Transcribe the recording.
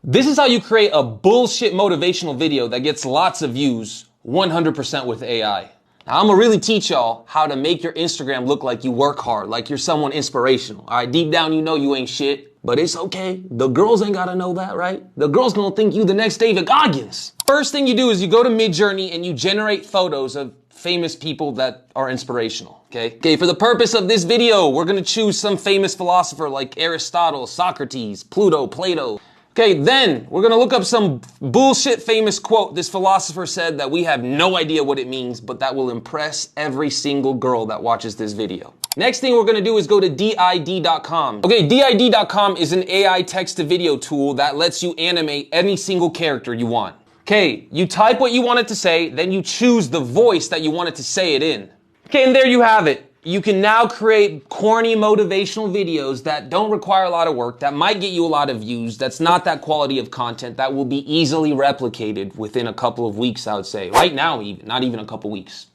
This is how you create a bullshit motivational video that gets lots of views 100% with AI. Now, I'm gonna really teach y'all how to make your Instagram look like you work hard, like you're someone inspirational. All right, deep down you know you ain't shit, but it's okay. The girls ain't gotta know that, right? The girls gonna think you the next David Goggins. First thing you do is you go to Midjourney and you generate photos of famous people that are inspirational, okay? For the purpose of this video, we're gonna choose some famous philosopher like Aristotle, Socrates, Pluto, Plato. Okay, then we're gonna look up some bullshit famous quote this philosopher said that we have no idea what it means, but that will impress every single girl that watches this video. Next thing we're gonna do is go to DID.com. Okay, DID.com is an AI text-to-video tool that lets you animate any single character you want. Okay, you type what you want it to say, then you choose the voice that you want it to say it in. Okay, and there you have it. You can now create corny motivational videos that don't require a lot of work, that might get you a lot of views, that's not that quality of content, that will be easily replicated within a couple of weeks, I would say. Right now even, not even a couple weeks.